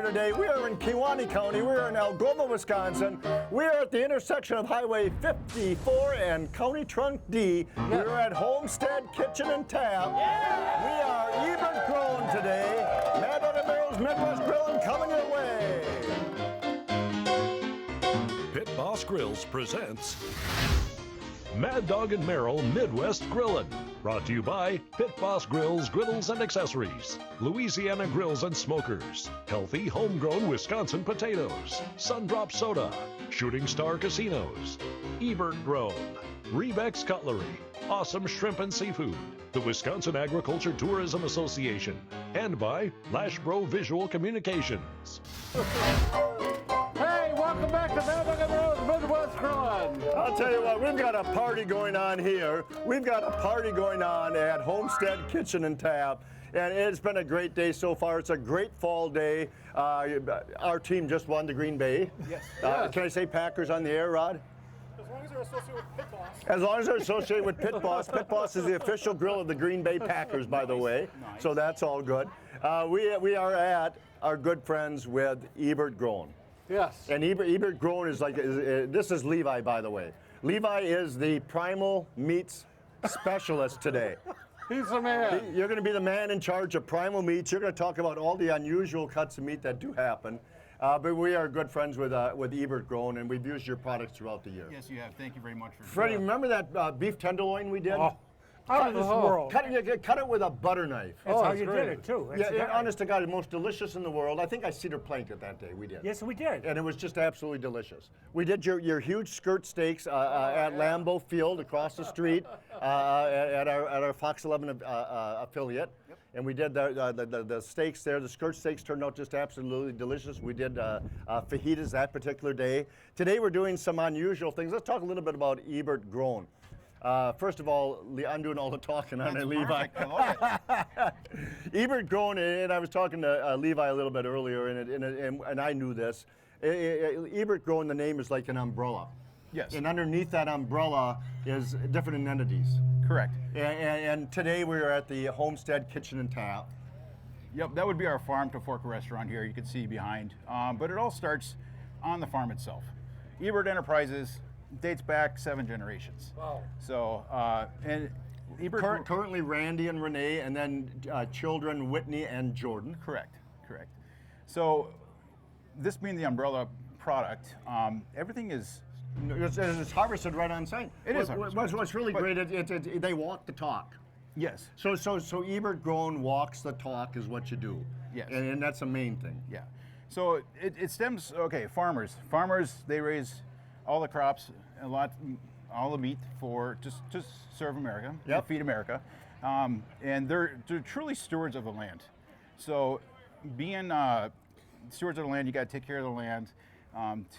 today. We are in Kewaunee County. We are in Algoma, Wisconsin. We are at the intersection of Highway 54 and County Trunk D. We are at Homestead Kitchen and Tap. We are Ebert Grown today. Mad Dog and Merrill's Midwest Grillin' coming your way. Pit Boss Grills presents Mad Dog and Merrill Midwest Grillin'. Brought to you by Pit Boss Grills, Griddles and Accessories, Louisiana Grills and Smokers, Healthy Homegrown Wisconsin Potatoes, Sundrop Soda, Shooting Star Casinos, Ebert Grown, Rebeck's Cutlery, Awesome Shrimp and Seafood, the Wisconsin Agriculture Tourism Association, and by Lashbro Visual Communications. Hey, welcome back to Mad Dog and Merrill's Midwest Grillin'. I'll tell you what, we've got a party going on here. We've got a party going on at Homestead Kitchen and Tap. And it's been a great day so far. It's a great fall day. Our team just won the Green Bay. Yes. Can I say Packers on the air, Rod? As long as they're associated with Pit Boss. As long as they're associated with Pit Boss. Pit Boss is the official grill of the Green Bay Packers, by the way. Nice. So that's all good. We are at our good friends with Ebert Grown. Yes. And Ebert Grown is like, this is Levi, by the way. Levi is the primal meats specialist today. He's the man. You're going to be the man in charge of primal meats. You're going to talk about all the unusual cuts of meat that do happen. But we are good friends with Ebert Grown, and we've used your products throughout the year. Yes, you have. Thank you very much for Freddie, remember that beef tenderloin we did? Oh, out of this world. Cut it with a butter knife. That's how that's you great. did it, too. Yeah, honest to God, the most delicious in the world. I think I cedar planked it that day. We did. Yes, we did. And it was just absolutely delicious. We did your huge skirt steaks at Lambeau Field across the street at our Fox 11 affiliate. Yep. And we did the steaks there. The skirt steaks turned out just absolutely delicious. We did fajitas that particular day. Today we're doing some unusual things. Let's talk a little bit about Ebert Grown. First of all, I'm doing all the talking, aren't I, Levi? I love it. Ebert Grown, and I was talking to Levi a little bit earlier, and I knew this. Ebert Grown, the name is like an umbrella. Yes. And underneath that umbrella is different entities. Correct. And today we are at the Homestead Kitchen and Tap. Yep, that would be our farm to fork restaurant here. You can see behind. But it all starts on the farm itself. Ebert Enterprises dates back 7 generations. Wow. So, and Ebert. Currently Randy and Renee, and then children Whitney and Jordan. Correct. So, this being the umbrella product, everything is. It's harvested right on site. It is harvested. What's really great, they walk the talk. Yes. So Ebert Grown walks the talk is what you do. Yes. And that's the main thing. Yeah. So it stems. Okay, farmers. They raise all the crops, all the meat for just serve America, Yep. feed America, and they're truly stewards of the land. So, being stewards of the land, you got to take care of the land,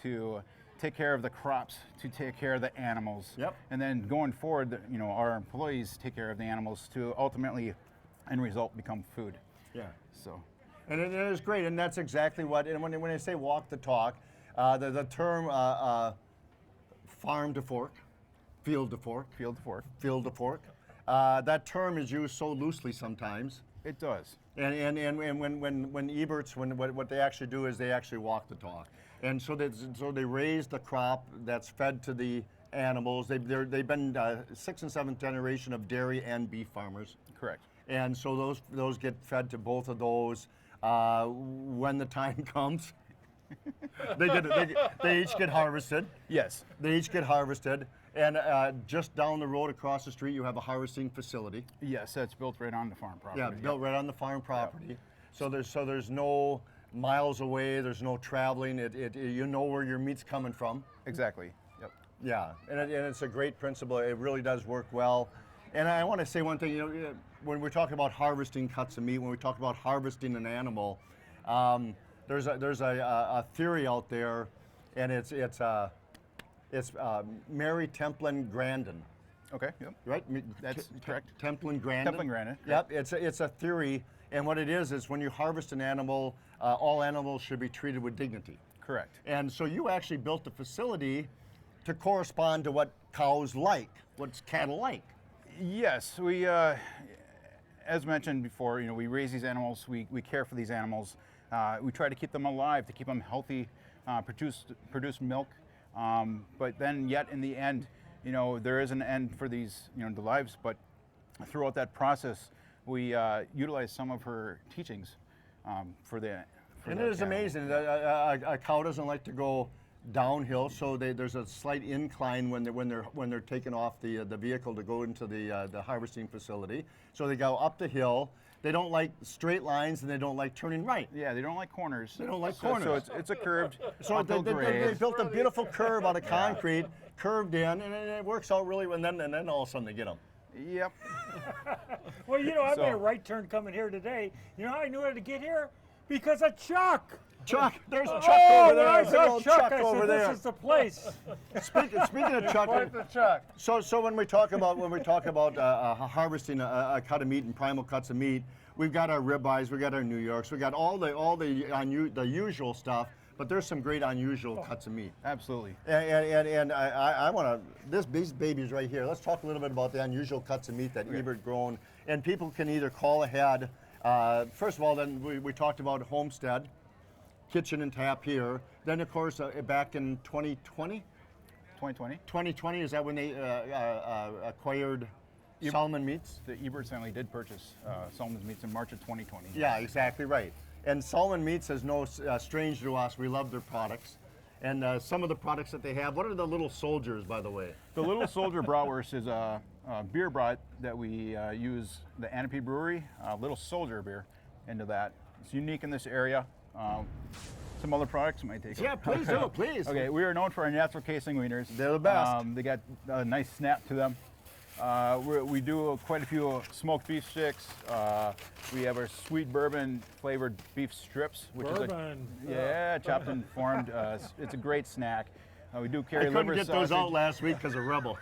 to take care of the crops, to take care of the animals, Yep. and then going forward, our employees take care of the animals to ultimately, end result, become food. Yeah. So, And it is great, and that's exactly what. And when I say walk the talk, the term farm to fork, field to fork, field to fork. that term is used so loosely sometimes. It does. And when Eberts, what they actually do is they actually walk the talk. And so they raise the crop that's fed to the animals. They've been 6th and 7th generation of dairy and beef farmers. Correct. And so those get fed to both of those when the time comes. They each get harvested. Yes. They each get harvested. And just down the road across the street, you have a harvesting facility. Yes, that's built right on the farm property. Yeah, built right on the farm property. So there's no miles away. There's no traveling. You know where your meat's coming from. Exactly. Yep. Yeah, and it's a great principle. It really does work well. And I want to say one thing. When we're talking about harvesting cuts of meat, when we talk about harvesting an animal, there's a theory out there, and it's Mary Templin Grandin. Okay. Yep. Right? That's correct. Templin Grandin. Templin Grandin. Yep. It's a theory, and what it is when you harvest an animal, all animals should be treated with dignity. Correct. And so you actually built a facility to correspond to what cows like, what cattle like. Yes, we, as mentioned before, we raise these animals, we care for these animals. We try to keep them alive, to keep them healthy, produce milk. But then yet in the end, there is an end for these, the lives, but throughout that process, we utilize some of her teachings for the. And it is amazing. A cow doesn't like to go downhill, so there's a slight incline when they're taking off the vehicle to go into the harvesting facility. So they go up the hill. They don't like straight lines, and they don't like turning right. Yeah, they don't like corners. They don't like corners. So it's a curved. So they built a beautiful curve out of concrete, curved in, and it works out really well. And then all of a sudden they get them. Yep. Well, I made a right turn coming here today. You know how I knew how to get here? Because of Chuck. Chuck, there's Chuck Oh, over there. when I Big saw old Chuck, I over said, there. this is the place. Speaking of Chuck, Quite the Chuck. so when we talk about harvesting a cut of meat and primal cuts of meat, we've got our ribeyes, we got our New Yorks, we got all the usual stuff. But there's some great unusual cuts of meat. Absolutely. And I want to, these babies right here, let's talk a little bit about the unusual cuts of meat that Ebert grown. And people can either call ahead. First of all, then we talked about Homestead, kitchen and tap here. Then, of course, back in 2020? 2020. 2020, is that when they acquired Salmon Meats? The Ebert family did purchase Salmon's Meats in March of 2020. Yeah, exactly right. And Salmon Meats is no strange to us. We love their products. And some of the products that they have, what are the little soldiers, by the way? The Little Soldier Bratwurst is a beer brat that we use the Anapee Brewery, Little Soldier beer, into that. It's unique in this area. Some other products might take Yeah, over. please do, please. Okay, we are known for our natural casing wieners. They're the best. They got a nice snap to them. We do quite a few smoked beef sticks. We have our sweet bourbon flavored beef strips, which Bourbon. is chopped and formed. It's a great snack. We do carry I couldn't liver get sausage. those out last week because of Rebel.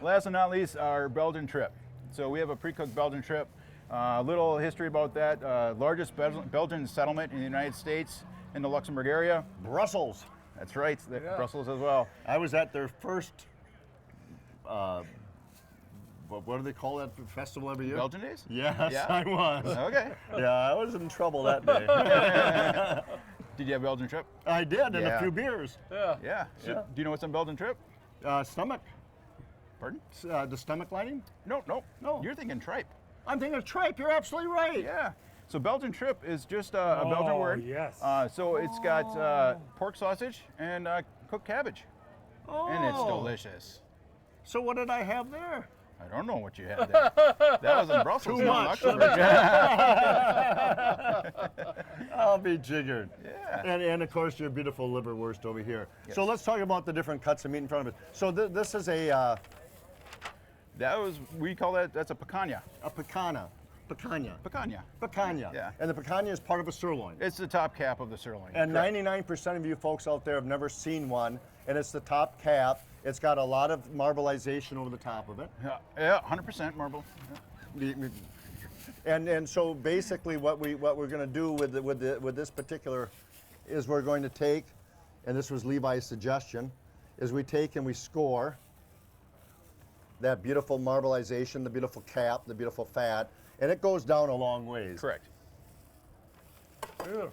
Last but not least, our Belgian trip. So we have a pre-cooked Belgian trip. A little history about that. Largest Belgian settlement in the United States in the Luxembourg area. Brussels. That's right, Brussels as well. I was at their first, what do they call that festival every year? Belgian Days? Yes, Yeah. I was. Okay. Yeah, I was in trouble that day. Did you have a Belgian trip? I did, and a Yeah. few beers. Yeah. Yeah. Do you know what's on Belgian trip? Stomach. Pardon? The stomach lining? No. No. You're thinking tripe. I'm thinking of tripe. You're absolutely right. Yeah. So Belgian trip is just a Belgian word. yes. So it's got pork sausage and cooked cabbage. Oh. And it's delicious. So what did I have there? I don't know what you had there. That was in Brussels. Too not much. Luxembourg. I'll be jiggered. Yeah. And of course your beautiful liverwurst over here. So let's talk about the different cuts of meat in front of us. So this is We call that's a picanha. a picanha. Picanha. Picanha. Picanha. Yeah. And the picanha is part of a sirloin. It's the top cap of the sirloin. And Correct. 99% of you folks out there have never seen one, and it's the top cap. It's got a lot of marbleization over the top of it. Yeah, 100% marble. And so basically what we're going to do with this particular is we're going to take, and this was Levi's suggestion, is we take and we score that beautiful marbleization, the beautiful cap, the beautiful fat, and it goes down a long ways. Correct. Beautiful.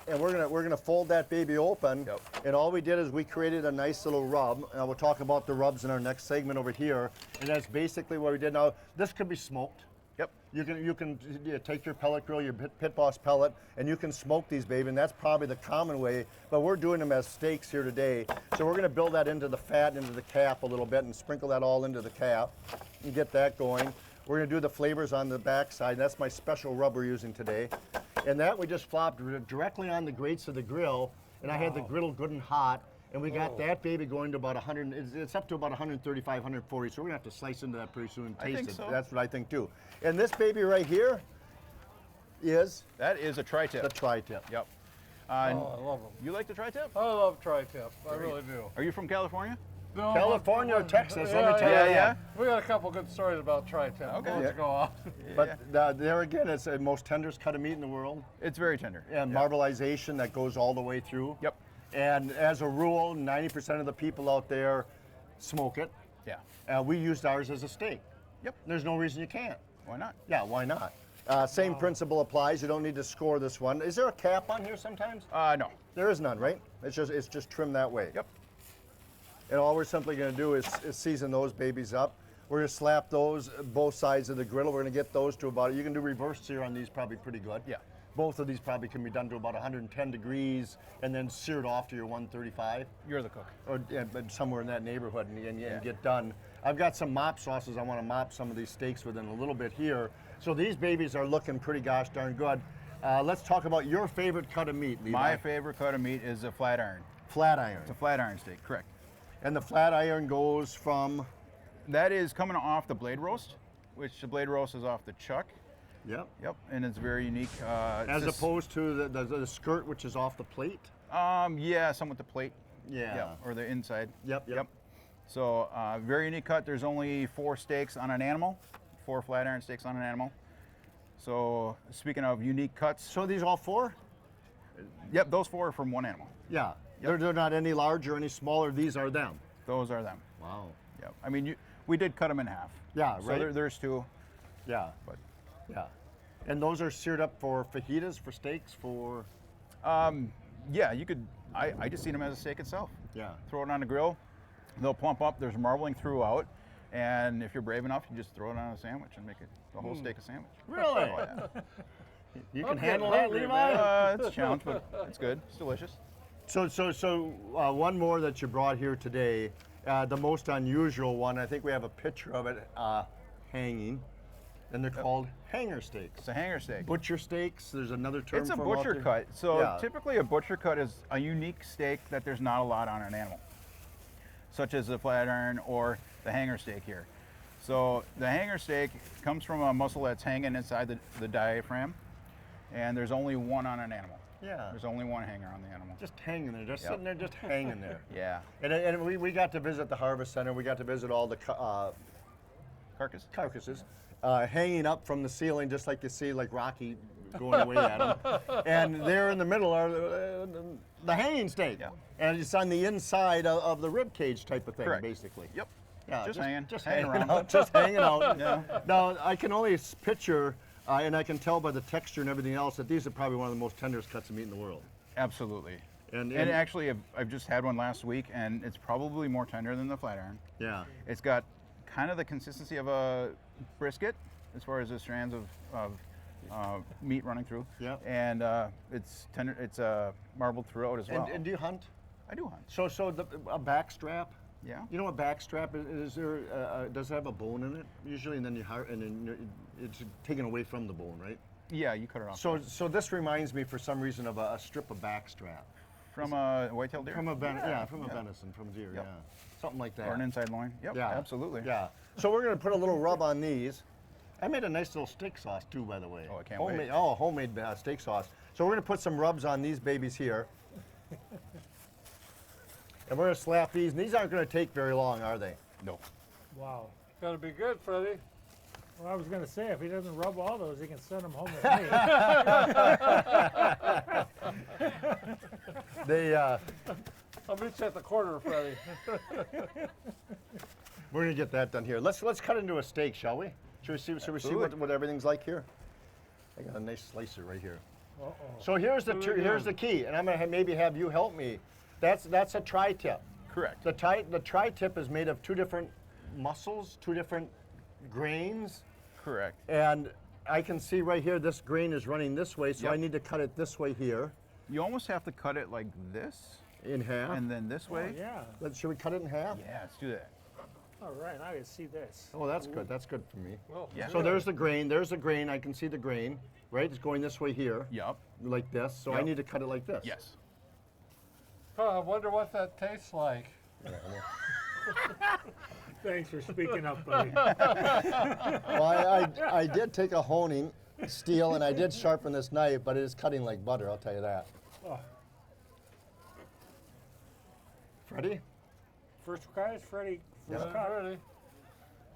And we're gonna fold that baby open. Yep. And all we did is we created a nice little rub. And we'll talk about the rubs in our next segment over here. And that's basically what we did. Now this could be smoked. Yep. You can take your pellet grill, your Pit Boss pellet, and you can smoke these, baby. And that's probably the common way. But we're doing them as steaks here today. So we're gonna build that into the fat, into the cap a little bit, and sprinkle that all into the cap and get that going. We're gonna do the flavors on the back side. That's my special rub we're using today. And that we just flopped directly on the grates of the grill, and I had the griddle good and hot, and we got that baby going to about 100, it's up to about 135, 140, so we're gonna have to slice into that pretty soon and taste think it. so. That's what I think too. And this baby right here is That is a tri-tip. the tri-tip. Yep. I love them. You like the tri-tip? I love tri-tip. I really do. Are you from California? No, California or Texas, let me tell yeah, you. yeah. We got a couple good stories about tri-tip. Okay. Let's Yeah. go on. But there again, it's the most tenderest cut of meat in the world. It's very tender. And marbleization that goes all the way through. Yep. And as a rule, 90% of the people out there smoke it. Yeah. We used ours as a steak. Yep. There's no reason you can't. Why not? Yeah, why not? Same principle applies. You don't need to score this one. Is there a cap on here sometimes? No. There is none, right? It's just trimmed that way. Yep. And all we're simply going to do is season those babies up. We're going to slap those both sides of the griddle. We're going to get those to about, you can do reverse sear on these probably pretty good. Yeah. Both of these probably can be done to about 110 degrees and then seared off to your 135. You're the cook. Or somewhere in that neighborhood and get done. I've got some mop sauces I want to mop some of these steaks with in a little bit here. So these babies are looking pretty gosh darn good. Let's talk about your favorite cut of meat, Levi. My favorite cut of meat is a flat iron. Flat iron. It's a flat iron steak, correct. And the flat iron goes from? That is coming off the blade roast, which the blade roast is off the chuck. Yep. Yep, and it's very unique. As opposed to the skirt, which is off the plate? Yeah, some with the plate. Yeah. Or the inside. Yep. So very unique cut. There's only 4 steaks on an animal, 4 flat iron steaks on an animal. So speaking of unique cuts. So are these all 4? Yep, those 4 are from one animal. Yeah. Yep. They're not any larger or any smaller. These are them. Those are them. Wow. Yep. I mean, we did cut them in half. Yeah, so right. There's 2. Yeah. But Yeah. And those are seared up for fajitas, for steaks, for? yeah, you could. I just eat them as a steak itself. Yeah. Throw it on the grill. They'll plump up. There's marbling throughout. And if you're brave enough, you just throw it on a sandwich and make it the whole steak a sandwich. Really? Oh, yeah. You can I'm handle getting that, hungry, Levi? It's a challenge, but it's good. It's delicious. So one more that you brought here today, the most unusual one. I think we have a picture of it hanging, and they're called hanger steaks. It's a hanger steak. Butcher steaks. There's another term. It's a for them out butcher there. cut. So Yeah. typically a butcher cut is a unique steak that there's not a lot on an animal, such as the flat iron or the hanger steak here. So the hanger steak comes from a muscle that's hanging inside the diaphragm, and there's only one on an animal. Yeah. There's only one hanger on the animal. Just hanging there, just Yep. sitting there, just hanging there. Yeah. And we got to visit the Harvest Center. We got to visit all the Carcass. carcasses hanging up from the ceiling, just like you see like Rocky going away at them. And there in the middle are the hanging steak. Yeah. And it's on the inside of the rib cage type of thing, Correct. basically. Yep. Yeah, Just hanging. Just Hanging hanging around. out. Just hanging out. Yeah. Now, I can only picture, and I can tell by the texture and everything else, that these are probably one of the most tenderest cuts of meat in the world. Absolutely. And actually, I've just had one last week, and it's probably more tender than the flat iron. yeah. It's got kind of the consistency of a brisket as far as the strands of meat running through. Yep. And it's tender. It's marbled throughout as well. And do you hunt? I do hunt. So a back strap. Yeah. You know a back strap is there? Does it have a bone in it usually, and then it's taken away from the bone, right? Yeah, you cut it off. So this reminds me for some reason of a strip of back strap from a whitetail deer. from a venison, from deer, Yep. yeah, something like that. Or an inside loin. Yep. Yeah, Absolutely. Yeah. So we're gonna put a little rub on these. I made a nice little steak sauce too, by the way. Oh, I can't homemade, wait. Oh, homemade steak sauce. So we're gonna put some rubs on these babies here. And we're gonna slap these, and these aren't gonna take very long, are they? No. Wow. Gotta be good, Freddie. Well, I was going to say, if he doesn't rub all those, he can send them home with me. They, I'll meet you at the corner, Freddie. we're gonna get that done here. Let's cut into a steak, shall we? Should we see Absolutely. what everything's like here? I got a nice slicer right here. Uh-oh. So here's the key, and I'm gonna maybe have you help me. That's a tri-tip. Correct. The tri-tip is made of 2 different muscles, 2 different grains, Correct. and I can see right here this grain is running this way, so Yep. I need to cut it this way here You almost have to cut it like this, in half. and then this way. Oh, yeah. Should we cut it in half? Yeah, let's do that. All right, now I can see this. Oh, that's good. That's good for me. Well, Yeah. So there's the grain. There's the grain. I can see the grain, right? It's going this way here, Yup. like this. So I Yep. need to cut it like this. Yes. I wonder what that tastes like. Thanks for speaking up, buddy. Well, I did take a honing steel and I did sharpen this knife, but it is cutting like butter, I'll tell you that. Oh. Freddie? First guys, Freddie. First Yeah, cut. Freddie.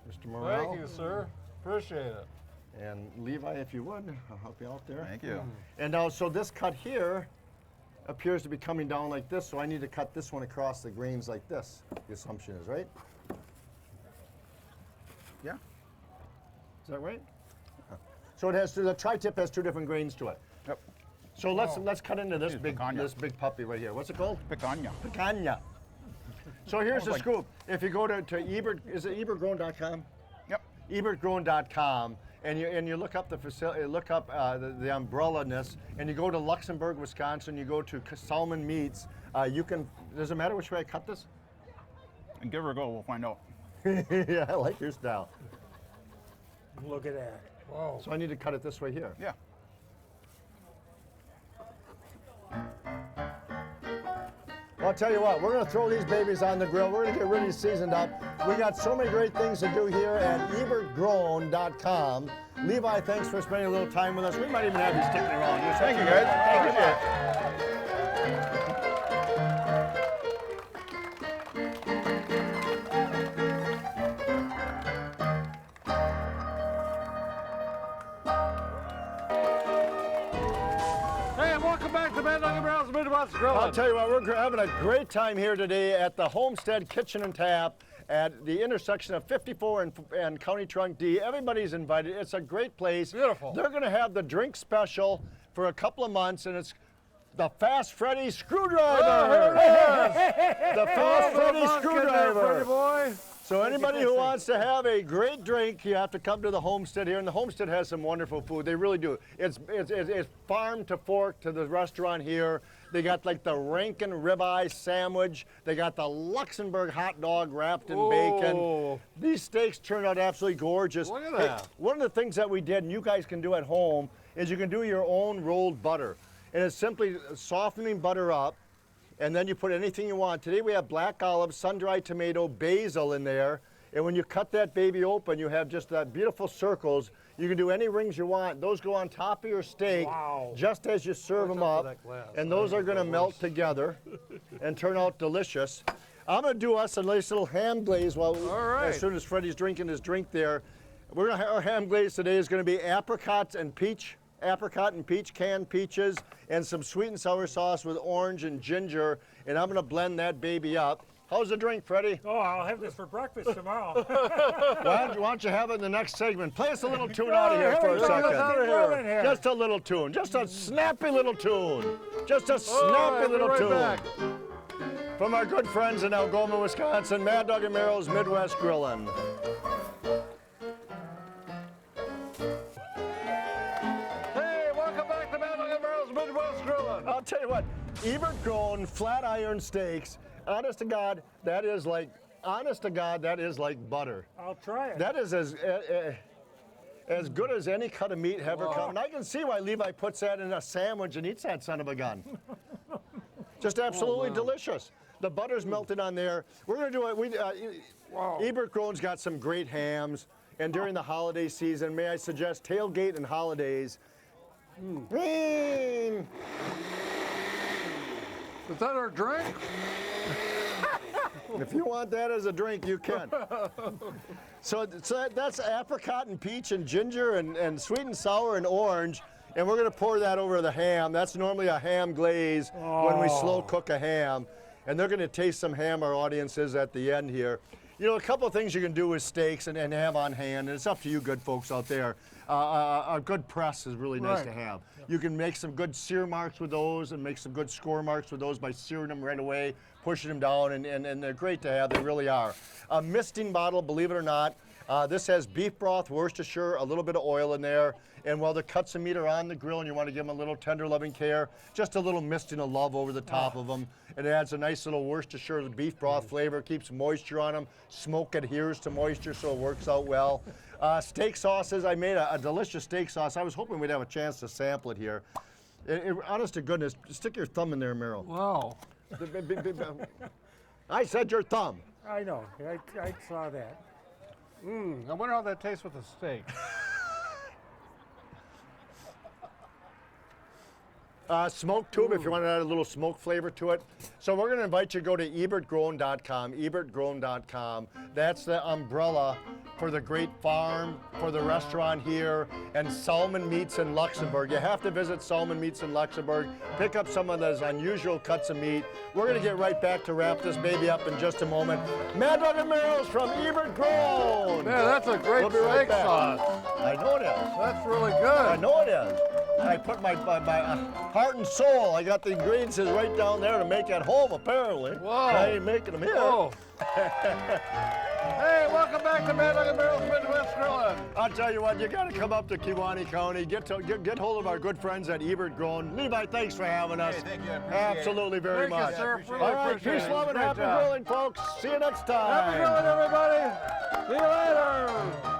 Mr. Morrell? Thank you, sir. Appreciate it. And Levi, if you would, I'll help you out there. Thank you. And now, so this cut here appears to be coming down like this, so I need to cut this one across the grains like this, the assumption is, right? Yeah. Is that right? So it has the tri-tip has 2 different grains to it. Yep. So let's cut into this Picanha. this big puppy right here. What's it called? Picanha. Picanha. So here's the scoop. If you go to Ebert, is it ebertgrown.com? Yep. ebertgrown.com, and you look up the facility, look up the umbrella-ness, and you go to Luxembourg, Wisconsin. You go to Salmon Meats. You can. Does it matter which way I cut this? And give her a go. We'll find out. Yeah, I like your style. Look at that. Whoa. So I need to cut it this way here. Yeah. Well, I'll tell you what, we're going to throw these babies on the grill. We're going to get really seasoned up. We got so many great things to do here at ebertgrown.com. Levi, thanks for spending a little time with us. We might even have you sticking around. Thank you, guys. Thank you. Hey, and welcome back to Mad Dog and Merrill's Midwest Grilling. I'll tell you what, we're having a great time here today at the Homestead Kitchen and Tap at the intersection of 54 and County Trunk D. Everybody's invited. It's a great place. Beautiful. They're going to have the drink special for a couple of months, and it's the Fast Freddy Screwdriver. Oh, here it is. The Fast Freddy Freddy Screwdriver. boy. So anybody who wants to have a great drink, you have to come to the Homestead here, and the Homestead has some wonderful food. They really do. It's farm to fork to the restaurant here. They got like the Rankin ribeye sandwich. They got the Luxembourg hot dog wrapped in bacon. Oh. These steaks turned out absolutely gorgeous. Look at Hey, that. one of the things that we did, and you guys can do at home, is you can do your own rolled butter. And it's simply softening butter up, and then you put anything you want. Today we have black olive, sun-dried tomato, basil in there. And when you cut that baby open, you have just that beautiful circles. You can do any rings you want. Those go on top of your steak Wow. just as you serve them up. that glass. And those are gonna melt together and turn out delicious. I'm gonna do us a nice little ham glaze while All right. as soon as Freddie's drinking his drink there. We're gonna have our ham glaze today is gonna be apricot and peach canned peaches, and some sweet and sour sauce with orange and ginger, and I'm gonna blend that baby up. How's the drink, Freddie? Oh, I'll have this for breakfast tomorrow. Why don't you have it in the next segment? Play us a little tune out of here for a Get us out second. of here. Just a little tune, just a snappy little tune. Just a All snappy right, little we'll be tune. right back. From our good friends in Algoma, Wisconsin, Mad Dog and Merrill's Midwest Grillin'. Hey, welcome back to Mad Dog and Merrill's Midwest Grilling. I'll tell you what, Ebert grown flat iron steaks, honest to God, that is like butter. I'll try it. That is as good as any cut of meat ever come. And I can see why Levi puts that in a sandwich and eats that son of a gun. Just absolutely delicious. The butter's melted on there. We're gonna do it. Ebert Grown's got some great hams, and during the holiday season, may I suggest tailgate and holidays. Is that our drink? If you want that as a drink, you can. So that's apricot and peach and ginger and sweet and sour and orange. And we're gonna pour that over the ham. That's normally a ham glaze when we slow cook a ham. And they're gonna taste some ham, our audiences, at the end here. You know, a couple of things you can do with steaks and have on hand, and it's up to you good folks out there. A good press is really nice to have. You can make some good sear marks with those and make some good score marks with those by searing them right away, pushing them down, and they're great to have, they really are. A misting bottle, believe it or not. This has beef broth, Worcestershire, a little bit of oil in there, and while the cuts of meat are on the grill and you want to give them a little tender loving care, just a little misting of love over the top of them. It adds a nice little Worcestershire beef broth flavor, keeps moisture on them. Smoke adheres to moisture, so it works out well. Steak sauces, I made a delicious steak sauce. I was hoping we'd have a chance to sample it here. Honest to goodness, stick your thumb in there, Merrill. Wow. I said your thumb. I know. I saw that. I wonder how that tastes with a steak. Smoked tube, if you want to add a little smoke flavor to it. So we're going to invite you to go to ebertgrown.com, ebertgrown.com. That's the umbrella for the great farm, for the restaurant here, and Salmon Meats in Luxembourg. You have to visit Salmon Meats in Luxembourg. Pick up some of those unusual cuts of meat. We're going to get right back to wrap this baby up in just a moment. Mad Dog and Merrill's from Ebert Grown. Man, that's a great We'll be right steak back. sauce. I know it is. That's really good. I know it is. I put my heart and soul. I got the ingredients right down there to make at home, apparently. Whoa. I ain't making them here. Oh. Hey, welcome back to Mad Dog and Merrill's Midwest Grilling. I'll tell you what, you got to come up to Humane County, get hold of our good friends at Ebert Grown. Levi, thanks for having us. Hey, thank you. I appreciate Absolutely very Thank you, much. sir. Really All right, appreciate peace, it. love, and Great happy job. grilling, folks. See you next time. Happy grilling, everybody. See you later.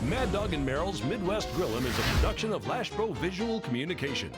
Mad Dog and Merrill's Midwest Grillin' is a production of Lashbro Visual Communications.